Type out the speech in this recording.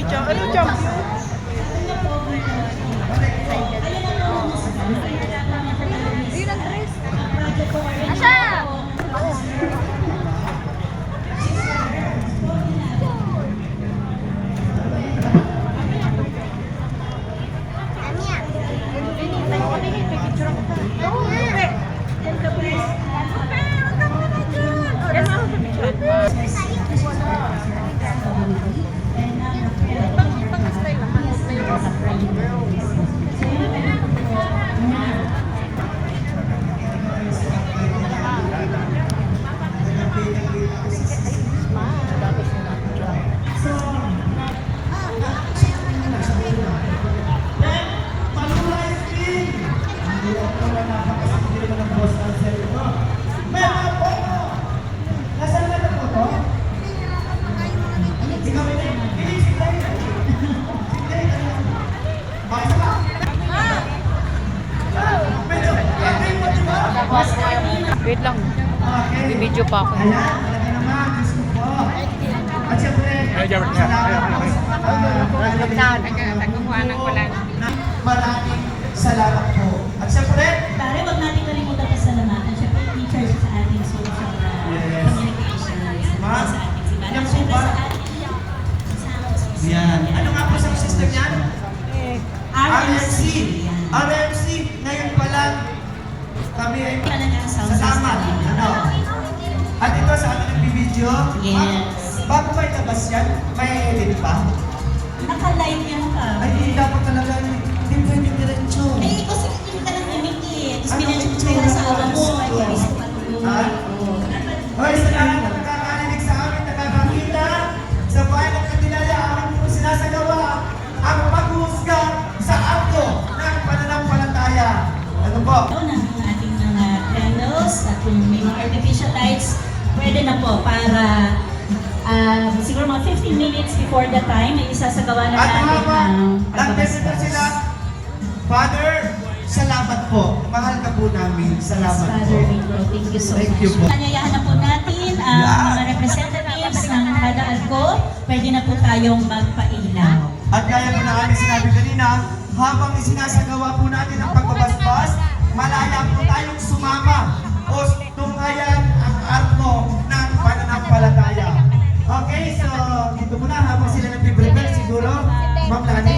Ano champion? Ayun ang dress. Asya! Wait lang. Bibidyo pa ako. Ayan, talaga naman, gusto ko. At syempre, maraming salamat po. At syempre, Pare, wag natin kalimutan pasalamatan. Siyempre, teachers sa ating social communications. Ma'am, Sa ating simbahan. yan po Siyempre, ba? sa ating kasama sa social yan. media. Ano nga po sa system yan? RMC. Yan. RMC, ngayon pa lang, kami ay Talagang sound salamat. system. Ano? At ito sa ating nagbibideo. Yes. Bago ba itabas yan, may edit pa? Naka-live yan ka. Ay, hindi dapat talaga, hindi pwede diretso. Eh, kasi hindi ka lang imikit. Tapos Ano pinag-check yung mo yung asawa mo. tsura? Ay, guys, matulungan. Ha? Hoy, sa lahat na nakakarinig sa amin, nakakakita, sa bahay ng Kandilaya, amin po sinasagawa ang paghuhusga sa akto ng pananampalataya. Ano po? Ito na ang ating mga candles at kung may mga artificial lights, pwede na po para siguro mga 15 minutes before the time ay isasagawa na At natin habang ang nag-message pagbabasbas. sila, Father, salamat po. Mahal ka po namin. Salamat po. Father Rico, thank you so Thank much. you po. Anyayahan na po natin ang mga representatives ng Hada Alco. Pwede na po tayong magpailaw. At gaya po na kami sinabi kanina, habang isinasagawa po natin ang pagbabasbas, malaya po tayong sumama o tunghayan ang arko ng pananampalataya. Okay, so dito muna habang sila nag-prepare siguro, Ma'am Lani.